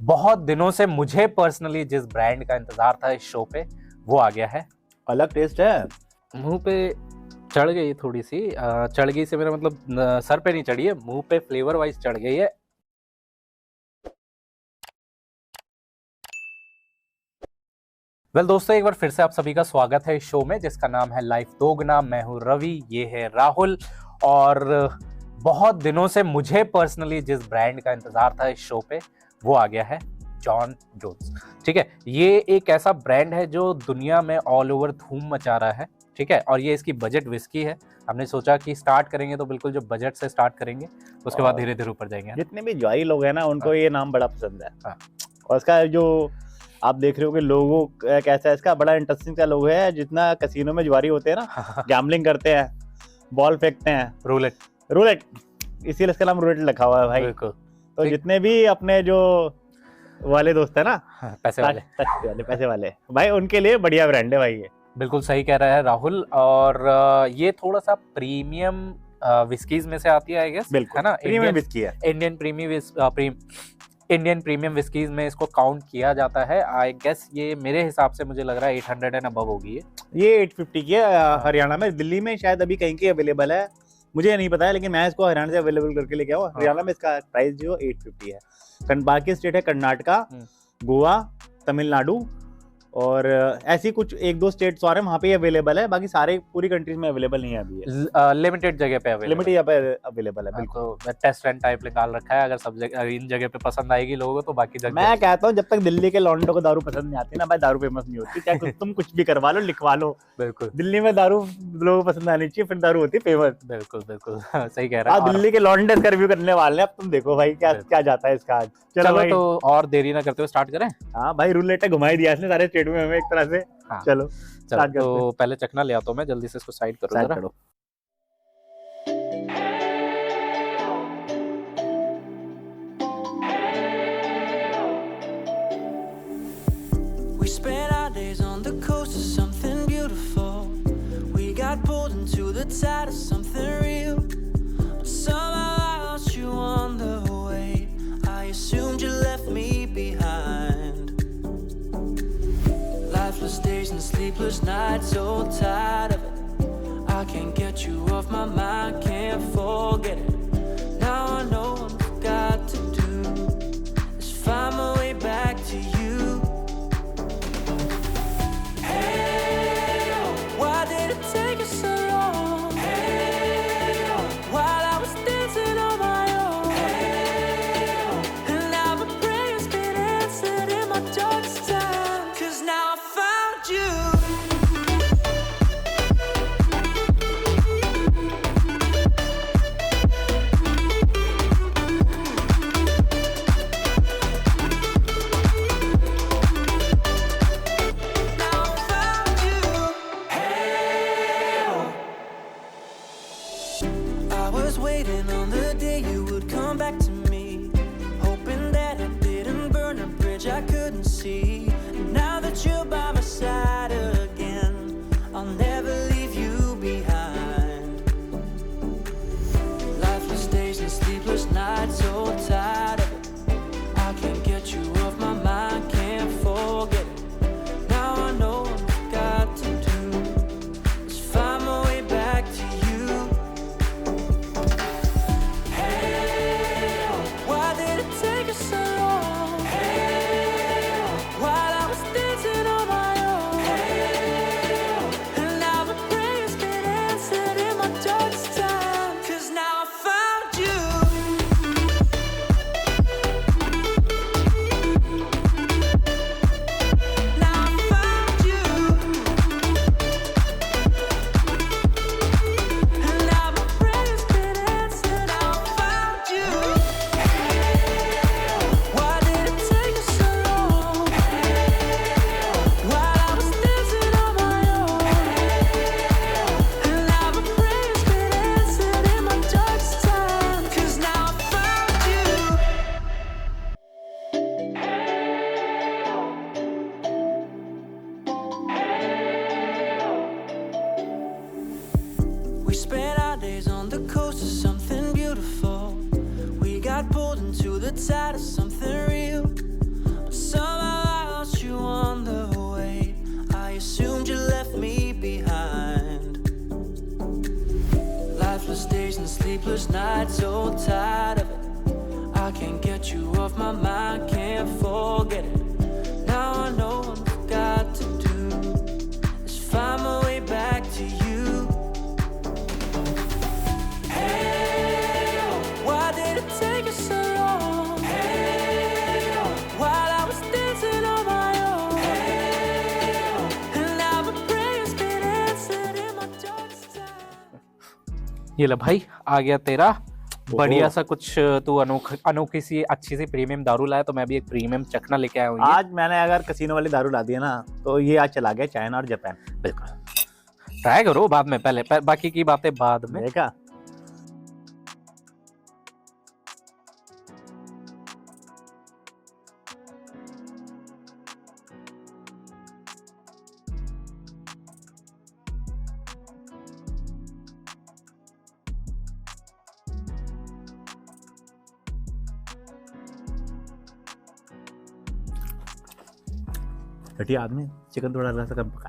बहुत दिनों से मुझे पर्सनली जिस ब्रांड का इंतजार था इस शो पे वो आ गया है। अलग टेस्ट है। मुंह पे चढ़ गई थोड़ी सी, चढ़ गई से मेरा मतलब सर पे नहीं चढ़ी है, मुंह पे फ्लेवर वाइज चढ़ गई है। वेल दोस्तों, एक बार फिर से आप सभी का स्वागत है इस शो में जिसका नाम है लाइफ दोगुना। मैं हूँ रवि, ये है राहुल। और बहुत दिनों से मुझे पर्सनली जिस ब्रांड का इंतजार था इस शो पे वो आ गया है, जॉन जोन्स। ठीक है, ये एक ऐसा ब्रांड है जो दुनिया में ऑल ओवर धूम मचा रहा है। ठीक है, और ये इसकी बजट विस्की है। हमने सोचा कि स्टार्ट करेंगे तो बिल्कुल जो बजट से स्टार्ट करेंगे, उसके बाद धीरे धीरे ऊपर जाएंगे। जितने भी ज्वाई लोग हैं ना उनको ये नाम बड़ा पसंद है। हाँ। और इसका जो आप देख रहे हो कि लोगो कैसा है, इसका बड़ा इंटरेस्टिंग सा लोगो है। जितना कसीनो में ज्वारी होते हैं ना, गैम्बलिंग करते हैं, बॉल फेंकते हैं, रूलेट, इसीलिए इसका नाम रूलेट रखा हुआ है भाई। तो जितने भी अपने जो वाले दोस्त है ना, पैसे वाले भाई, उनके लिए बढ़िया ब्रांड है भाई ये। बिल्कुल सही कह रहा है राहुल। और ये थोड़ा सा प्रीमियम विस्कीज में से आती है, आई गेस, है ना। प्रीमियम विस्की है, इंडियन प्रीमियम विस्कीज में इसको काउंट किया जाता है। आई गेस ये मेरे हिसाब से मुझे लग रहा है 800 एंड अबव होगी ये 850 की है। हरियाणा में, दिल्ली में शायद अभी कहीं की अवेलेबल है, मुझे नहीं पता है, लेकिन मैं इसको हरियाणा से अवेलेबल करके लेके आऊँ। हरियाणा में इसका प्राइस जो 850 है। बाकी स्टेट है कर्नाटका, गोवा, तमिलनाडु और ऐसी कुछ एक दो स्टेट्स और हैं वहाँ पे अवेलेबल है। बाकी सारे पूरी कंट्रीज में अवेलेबल नहीं है अभी, लिमिटेड जगह पे अवेलेबल है। बिल्कुल, तो टेस्ट रन टाइप निकाल रखा है। अगर सब जगह इन जगह पे पसंद आएगी लोगों को तो बाकी जगह। मैं कहता हूँ जब तक दिल्ली के लॉन्डो को दारू पसंद नहीं आती ना भाई, दारू फेमस नहीं होती। चाहे तुम कुछ भी करवा लो, लिखवा लो, बिल्कुल दिल्ली में दारू लोगों को पसंद आनी चाहिए, फिर दारू होती है फेमस। बिल्कुल सही कह रहा है। दिल्ली के लॉन्डे का रिव्यू करने वाले हैं अब, तुम देखो भाई क्या जाता है इसका आज। चलो तो और देरी ना करते हुए स्टार्ट करें। हाँ भाई, रूलेट घुमाई दिया इसने सारे स्टेट में हमें एक तरह से। हाँ। चलो तो पहले चखना ले आता हूँ मैं, जल्दी से इसको साइड करो। We spent our days on the coast of something beautiful. We got pulled into the tide of something real. But somehow I lost you on the way. I assumed you left me behind. Lifeless days and sleepless nights, so tired of it. I can't get you off my mind, can't forget it. Now I know what I've got to do is find my way back to you. Waiting on the day you would come back to me, hoping that I didn't burn a bridge I couldn't see. Now that you're by my side again, I'll never leave you behind. Lifeless days and sleepless nights, so tired of it. I can't get you off my mind, can't forget it. Now I know what I've got to do is find my way back to you. spent our days on the coast of something beautiful. We got pulled into the tide of something real. sleepless nights, so tired of it. I can't get you off my mind, can't forget it. Now I know what I've got to do is find my way back to you. Hey, oh, why did it take you so long? Hey, oh, while I was dancing on my own. Hey, oh, and now my prayers get answered in my darkest time. ये ले भाई, आ गया तेरा बढ़िया सा कुछ। तू अनोखी सी अच्छी सी प्रीमियम दारू लाया, तो मैं भी एक प्रीमियम चखना लेके आया हूँ। आज मैंने अगर कसीनो वाली दारू ला दी है ना, तो ये आज चला गया चाइना और जापान। बिल्कुल, ट्राई करो बाद में, पहले बाकी की बातें बाद में। देखा घटिया आदमी, चिकन थोड़ा सा कम पका।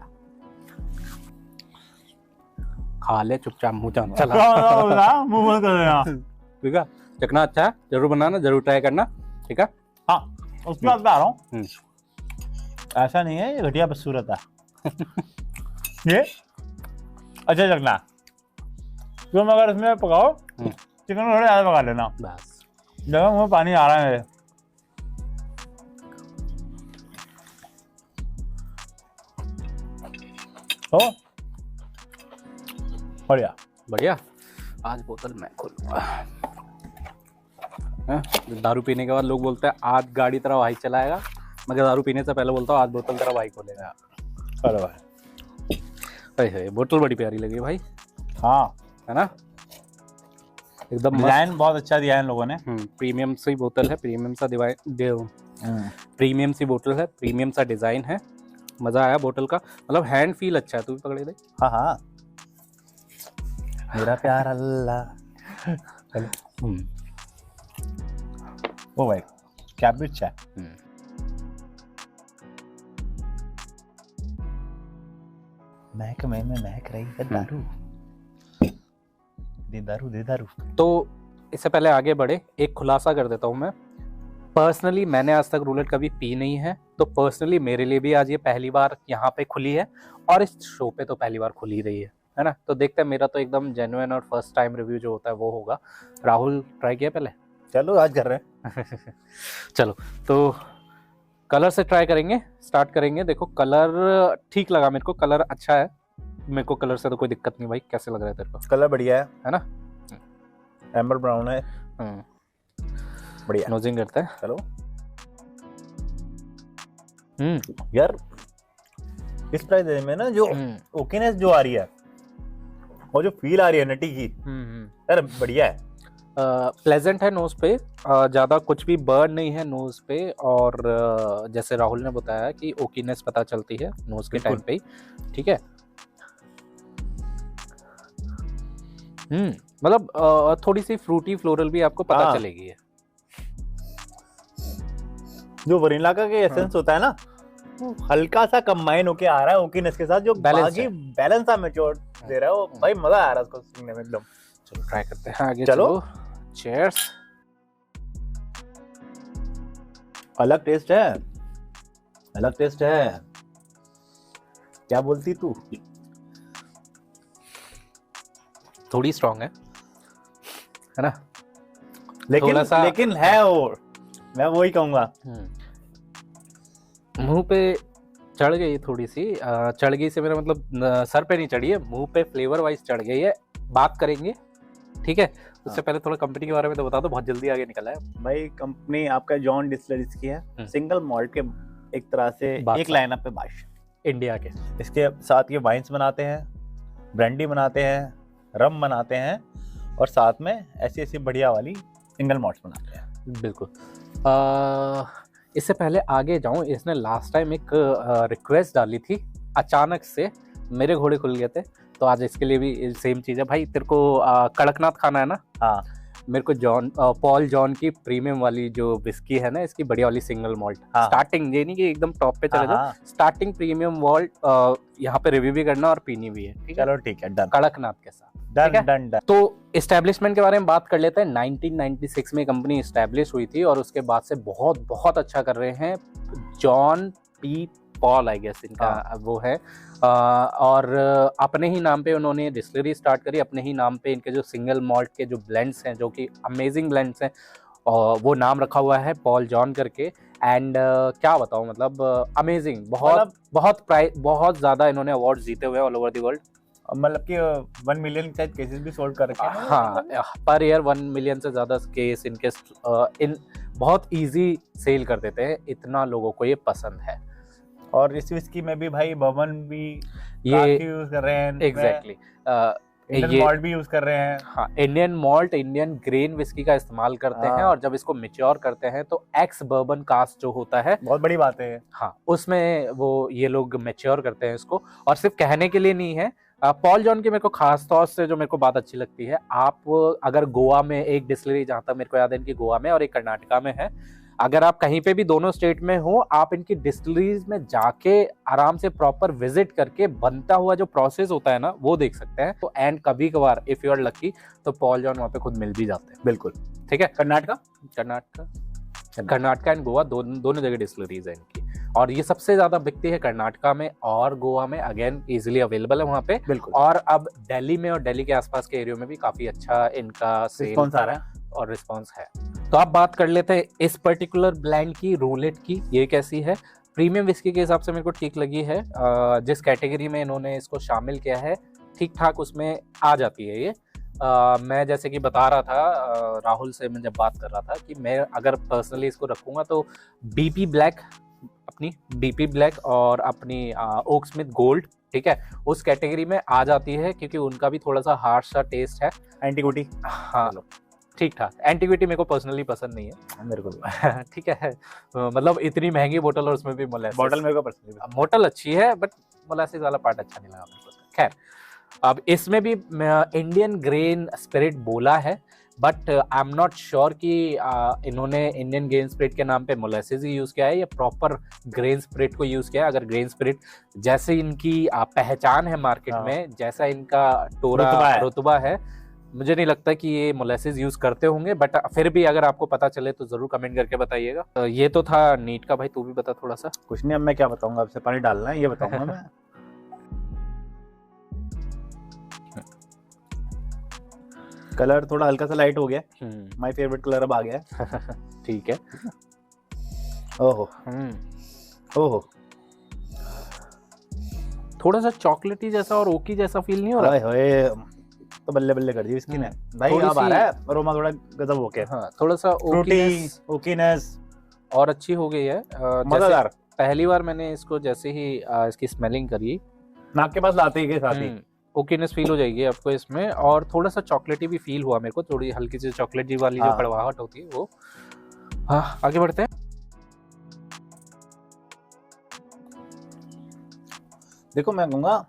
खा ले चुपचाप, मुंह चला। मुंह बंद कर देना। ठीक है, चखना अच्छा है, जरूर बनाना, जरूर ट्राई करना। ठीक है, हाँ उसकी बात बता रहा हूँ, ऐसा नहीं है ये घटिया बदसूरत है। ये अच्छा लगना, तुम अगर इसमें पकाओ चिकन थोड़ा ज़्यादा पका लेना। बस जगह मुँह में पानी आ रहा है मेरे। तो बढ़िया बढ़िया। आज बोतल मैं खोलूंगा। हाँ, दारू पीने के बाद लोग बोलते हैं आज गाड़ी तेरा भाई चलाएगा, मगर दारू पीने से पहले बोलता हूँ आज बोतल तेरा भाई खोलेगा। अरे भाई, अरे बोतल बड़ी प्यारी लगी भाई, हाँ है ना, एकदम डिजाइन बहुत अच्छा दिया है इन लोगों ने। प्रीमियम सी बोतल है, प्रीमियम सा प्रीमियम सी बोतल है, प्रीमियम सा डिजाइन है। मजा आया बोतल का, मतलब हैंड फील अच्छा है। तू भी पकड़े दे। हाँ हाँ, मेरा प्यार अल्लाह। ओ भाई क्या भी अच्छा है। महक में महक रही है दारू। दे दारू दे दारू। तो इससे पहले आगे बढ़े, एक खुलासा कर देता हूँ मैं। पर्सनली मैंने आज तक रूलेट कभी पी नहीं है, तो पर्सनली मेरे लिए भी आज ये पहली बार यहाँ पे खुली है, और इस शो पे तो पहली बार खुली रही है ना। तो देखते हैं, मेरा तो एकदम जेन्युइन और फर्स्ट टाइम रिव्यू जो होता है वो होगा। राहुल ट्राई किया पहले? चलो आज कर रहे हैं। चलो, तो कलर से ट्राई करेंगे, स्टार्ट करेंगे। देखो कलर ठीक लगा मेरे को, कलर अच्छा है मेरे को, कलर से तो कोई दिक्कत नहीं भाई। कैसे लग रहा है तेरे को? कलर बढ़िया है ना, एम्बर ब्राउन है, बढ़िया। नोजिंग करता है। चलो यार, इस प्राइस में ना जो ओकेनेस जो आ रही है और जो फील आ रही है नटी की, यार बढ़िया है। प्लेजेंट है नोज पे, ज़्यादा कुछ भी बर्न नहीं है नोज पे, और जैसे राहुल ने बताया कि ओकीनेस पता चलती है नोज के टाइम पे ही। ठीक है, मतलब थोड़ी सी फ्रूटी फ्लोरल भी आपको पता चलेगी। जो वनीला का एसेंस होता है ना, हल्का सा कंबाइन होके आ रहा है ओकीनेस के साथ, जो बाकी बैलेंस सा मैच्योर दे रहा है वो। भाई मजा आ रहा है उसको सुनने में एकदम। चलो ट्राई करते हैं आगे। चलो चीयर्स। अलग टेस्ट है, अलग टेस्ट है। क्या बोलती तू? थोड़ी स्ट्रॉन्ग है ना, लेकिन है, और मैं वही कहूंगा। मुंह पे चढ़ गई थोड़ी सी, चढ़ गई से मेरा मतलब सर पे नहीं चढ़ी है, मुंह पे फ्लेवर वाइज चढ़ गई है। बात करेंगे, ठीक है। उससे पहले थोड़ा कंपनी के बारे में तो बता दो, बहुत जल्दी आगे निकला है भाई। कंपनी आपका जॉन डिस्टिलरीज की है, सिंगल मॉल्ट के एक तरह से एक लाइनअप पे बादशाह इंडिया के। इसके साथ ये वाइन्स बनाते हैं, ब्रांडी बनाते हैं, रम बनाते हैं, और साथ में ऐसी ऐसी बढ़िया वाली सिंगल मॉल्ट्स बनाते हैं। बिल्कुल। इससे पहले आगे जाऊं, इसने लास्ट टाइम एक रिक्वेस्ट डाली थी, अचानक से मेरे घोड़े खुल गए थे, तो आज इसके लिए भी सेम चीज़ है भाई। तेरे को कड़कनाथ खाना है ना? हाँ, मेरे को पॉल जॉन की प्रीमियम वाली जो विस्की है ना, इसकी बढ़िया वाली सिंगल मॉल्ट हाँ। स्टार्टिंग, ये नहीं कि एकदम टॉप पे चले जाओ, स्टार्टिंग प्रीमियम मॉल्ट यहाँ पे रिव्यू भी करना और पीनी भी है, ठीक है? चलो ठीक है, डन कड़कनाथ के साथ, ठीक है? Done done done. तो एस्टेब्लिशमेंट के बारे में बात कर लेते हैं। 1996 में कंपनी एस्टेब्लिश हुई थी और उसके बाद से बहुत बहुत अच्छा कर रहे हैं। John P Paul I guess इनका वो है, और अपने ही नाम पे उन्होंने डिस्टिलरी स्टार्ट करी, अपने ही नाम पे इनके जो सिंगल मॉल्ट के जो ब्लेंड्स हैं, जो कि अमेजिंग ब्लेंड्स हैं, और वो नाम रखा हुआ है पॉल जॉन करके। एंड क्या बताऊं, मतलब अमेजिंग, बहुत बहुत ज़्यादा इन्होंने अवार्ड जीते हुए ऑल ओवर द वर्ल्ड। मतलब कि 1 मिलियन शायद केसेस भी सोल्व कर रखे हैं। हाँ, पर ईयर 1 मिलियन से ज़्यादा केस इनके इन बहुत इजी सेल कर देते हैं, इतना लोगों को ये पसंद है। और इस विस्की में भी भाई बर्बन भी ये यूज कर रहे हैं, एग्जैक्टली इंडियन मॉल्ट भी यूज कर रहे हैं। हाँ, Indian malt, Indian grain whisky का इस्तेमाल करते हैं, और जब इसको मैच्योर करते हैं तो एक्स बर्बन कास्ट जो होता है, बहुत बड़ी बात है। हाँ, उसमें वो ये लोग मैच्योर करते हैं इसको, और सिर्फ कहने के लिए नहीं है। पॉल जॉन की मेरे को खास तौर से जो मेरे को बात अच्छी लगती है, आप अगर गोवा में एक डिस्टिलरी, जहाँ तक मेरे को याद है इनकी गोवा में और एक कर्नाटका में है, अगर आप कहीं पे भी दोनों स्टेट में हो, आप इनकी डिस्टिलरीज में जाके आराम से प्रॉपर विजिट करके बनता हुआ जो प्रोसेस होता है ना, वो देख सकते हैं। तो एंड कभी कभार इफ यू आर लकी तो पॉल जॉन वहाँ पे खुद मिल भी जाते हैं। बिल्कुल, ठीक है। कर्नाटका एंड गोवा दोनों जगह डिस्टिलरीज है इनकी, और ये सबसे ज्यादा बिकती है कर्नाटका में और गोवा में, अगेन इजीली अवेलेबल है वहाँ पे। बिल्कुल। और अब दिल्ली में और दिल्ली के आसपास के एरिया में भी काफी अच्छा इनका रिस्पॉन्स आ रहा है और रिस्पॉन्स है। तो आप बात कर लेते हैं इस पर्टिकुलर ब्लैंड की, रूलेट की। ये कैसी है? प्रीमियम विस्की के हिसाब से मेरे को ठीक लगी है। जिस कैटेगरी में इन्होंने इसको शामिल किया है, ठीक ठाक उसमें आ जाती है ये। मैं जैसे कि बता रहा था राहुल से, मैं जब बात कर रहा था कि मैं अगर पर्सनली इसको रखूंगा तो बीपी ब्लैक, अपनी बीपी ब्लैक और अपनी ओक स्मिथ गोल्ड, ठीक है, उस कैटेगरी में आ जाती है, क्योंकि उनका भी थोड़ा सा हार्श सा टेस्ट है। एंटीग्विटी, हाँ, ठीक ठाक। एंटीग्विटी मेरे को पर्सनली पसंद नहीं है, मेरे को ठीक है। मतलब इतनी महंगी बोतल और उसमें भी मोलासेस, बॉटल मेरे को पर्सनली, बोतल अच्छी है बट मोलासेस वाला पार्ट अच्छा नहीं लगा मेरे को। खैर, अब इसमें भी इंडियन ग्रेन स्पिरिट बोला है, but I am not sure कि इन्होंने इंडियन ग्रेन स्पिरिट के नाम पे मोलासेस ही यूज किया है या प्रॉपर ग्रेन स्पिरिट को यूज किया है। अगर ग्रेन स्पिरिट जैसे इनकी पहचान है मार्केट में, जैसा इनका टोरा रुतबा है, मुझे नहीं लगता कि ये मोलासेस यूज करते होंगे, बट फिर भी अगर आपको पता चले तो जरूर कमेंट करके बताइएगा। ये तो था नीट का। भाई तू भी बता थोड़ा सा। कुछ नहीं, अब मैं क्या बताऊंगा, आपसे पानी डालना है ये बताऊंगा मैं। कलर थोड़ा हल्का सा लाइट हो गया, माय फेवरेट कलर अब आ गया है। ठीक है। ओहो ओहो, थोड़ा सा चॉकलेटी जैसा और ओकी जैसा फील नहीं हो रहा? ओए तो बल्ले बल्ले कर दी इसकी ने भाई। अब आ रहा है अरोमा थोड़ा गजब होके। हाँ, थोड़ा सा ओकीनेस और अच्छी हो गई है। मजेदार। पहली बार मैंने इसको जैसे ही इसकी स्मेलिंग करी, नाक के पास लाते ही के साथ ही ओकीनेस फील हो जाएगी आपको इसमें, और थोड़ा सा चॉकलेटी भी फील हुआ मेरे को, थोड़ी हल्की सी चॉकलेटी वाली जो कड़वाहट होती है वो। हाँ, आगे बढ़ते हैं। देखो मैं कहूँगा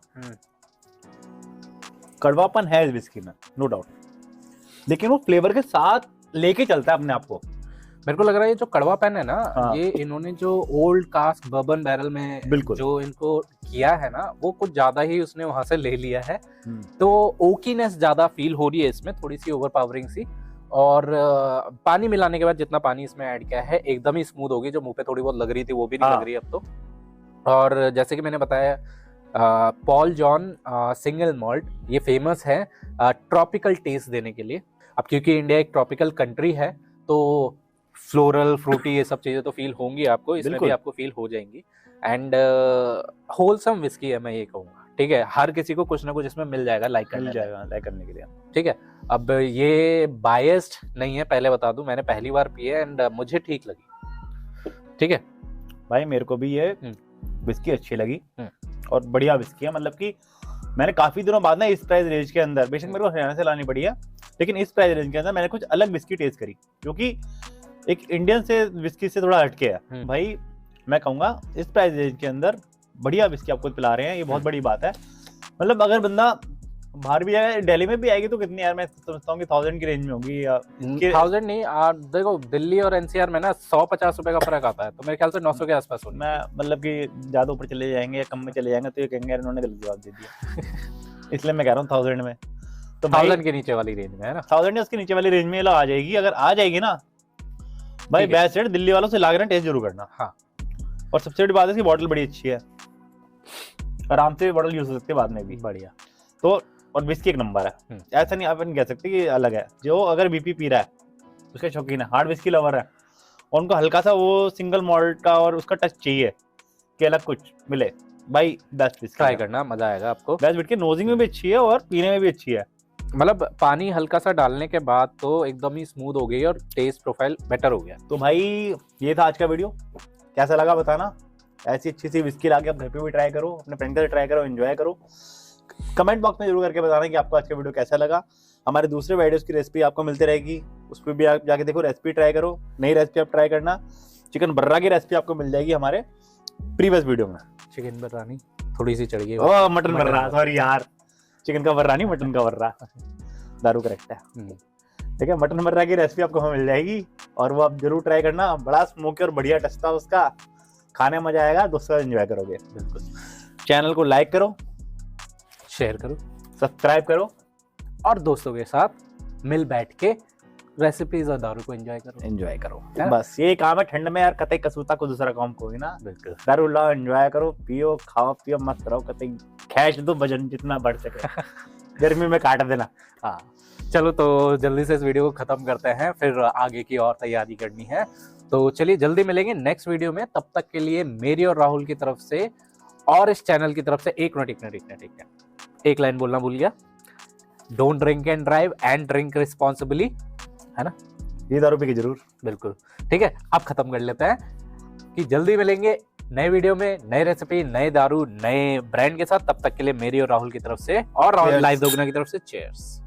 कड़वापन है इस विस्की में, नो डाउट, लेकिन वो फ्लेवर के साथ लेके चलता है अपने आप को। मेरे को लग रहा है ये जो कड़वापन है ना, ये इन्होंने जो ओल्ड कास्ट बर्बन बैरल में जो इनको किया है ना, वो कुछ ज्यादा ही उसने वहां से ले लिया है। तो ओकीनेस ज्यादा फील हो रही है इसमें, थोड़ी सी ओवरपावरिंग सी, और पानी मिलाने के बाद जितना पानी इसमें ऐड किया है एकदम ही स्मूथ होगी। जो मुंह पे थोड़ी बहुत लग रही थी वो भी नहीं लग रही अब तो। और जैसे कि मैंने बताया, पॉल जॉन सिंगल मॉल्ट ये फेमस है ट्रॉपिकल टेस्ट देने के लिए। अब क्योंकि इंडिया एक ट्रॉपिकल कंट्री है, तो फ्लोरल फ्रूटी ये सब चीजें तो फील होंगी आपको, इसमें भी आपको फील हो जाएंगी। एंड होलसम विस्की है मैं ये कहूँगा, ठीक है। हर किसी को कुछ ना कुछ इसमें मिल जाएगा लाइक करने के लिए, ठीक है। अब ये बायस्ड नहीं है, पहले बता दूं, मैंने पहली बार पी है एंड मुझे ठीक लगी, ठीक है भाई। मेरे को भी ये विस्की अच्छी लगी और बढ़िया विस्की है। मतलब कि मैंने काफी दिनों बाद ना इस प्राइस रेंज के अंदर, बेशक मेरे को हरियाणा से लानी पड़ी है, लेकिन इस प्राइस रेंज के अंदर मैंने कुछ अलग विस्की टेस्ट करी, क्योंकि एक इंडियन से विस्की से थोड़ा हटके है। भाई मैं कहूँगा इस प्राइस रेंज के अंदर बढ़िया विस्की आपको पिला रहे हैं, ये बहुत बड़ी बात है। मतलब अगर बंदा बाहर भी जाएगा, दिल्ली में भी आएगी तो कितनी यार, मैं समझता हूँ कि 1000 की रेंज में होगी या 1000 नहीं, देखो दिल्ली और एनसीआर में ना 150 रुपए का फर्क आता है, तो मेरे ख्याल से 900 के आसपास होगी। मैं मतलब कि ज्यादा ऊपर चले जाएंगे या कम में चले जाएंगे तो ये कहेंगे यार इन्होंने गलत जवाब दे दिया। इसलिए मैं कह रहा हूँ 1000 में, तो 1000 के नीचे वाली रेंज में है ना, 1000 या उसके नीचे वाली रेंज में आ जाएगी। अगर आ जाएगी ना भाई, बेस्ट रेट दिल्ली वालों से लाकर टेस्ट जरूर करना। हाँ, और सबसे बड़ी बात है इसकी बॉटल बड़ी अच्छी है, आराम से बॉटल यूज हो सकती है बाद में भी, बढ़िया। तो और विस्की एक नंबर है, ऐसा नहीं अपन कह सकते कि अलग है। जो अगर बीपी पी रहा है उसके शौकीन है, हार्ड विस्की लवर है, और उनको हल्का सा वो सिंगल मॉल्ट का और उसका टच चाहिए कि अलग कुछ मिले, भाई बेस्ट विस्की ट्राई करना, मजा आएगा आपको। बेस्ट विस्की नोजिंग में भी अच्छी है और पीने में भी अच्छी है। मतलब पानी हल्का सा डालने के बाद तो एकदम ही स्मूथ हो गई और टेस्ट प्रोफाइल बेटर हो गया। तो भाई ये था आज का वीडियो, कैसा लगा बताना। ऐसी अच्छी सी विस्की लाके आप घर पे भी ट्राई करो, अपने फ्रेंड के साथ ट्राई करो, एंजॉय करो। कमेंट बॉक्स में जरूर करके बताना कि आपको आज का वीडियो कैसा लगा। हमारे दूसरे वीडियोस की रेसिपी आपको मिलती रहेगी, उस पर भी आप जाके देखो, रेसिपी ट्राई करो, नई रेसिपी आप ट्राई करना। चिकन बर्रा की रेसिपी आपको मिल जाएगी हमारे प्रीवियस वीडियो में। चिकन बर्रानी थोड़ी सी चढ़ गई, ओ मटन बर्रा, सॉरी यार, चिकन का बर्रा नहीं, मटन का बर्रा, दारू करेक्ट है। ठीक है, मटन बर्रा की रेसिपी आपको मिल जाएगी और वो आप जरूर ट्राई करना। बड़ा स्मोकी और बढ़िया टेस्ट था उसका, खाने में मजा आएगा, दोस्तों एंजॉय करोगे। बिल्कुल। चैनल को लाइक करो, शेयर करो, सब्सक्राइब करो और दोस्तों के साथ मिल बैठ के रेसिपीज और दारू को एंजॉय करो। बस ये काम है ठंड में यार, कतई कसूता को दूसरा काम कोई ना। बिल्कुल, दारू लाओ, एंजॉय करो, पियो, खाओ पियो, मस्त रहो, कतई खैच दो वजन जितना बढ़ सके। गर्मी में काट देना। हाँ चलो, तो जल्दी से इस वीडियो को खत्म करते हैं, फिर आगे की और तैयारी करनी है। तो चलिए जल्दी मिलेंगे नेक्स्ट वीडियो में, तब तक के लिए मेरी और राहुल की तरफ से और इस चैनल की तरफ से एक मिनट एक लाइन बोलना भूल गया, don't drink and drive and drink responsibly, है ना, ये दारू पी के जरूर। बिल्कुल ठीक है। अब खत्म कर लेते हैं कि जल्दी मिलेंगे नए वीडियो में, नए रेसिपी, नए दारू, नए ब्रांड के साथ। तब तक के लिए मेरी और राहुल की तरफ से और राहुल लाइव दोगुना की तरफ से चीयर्स।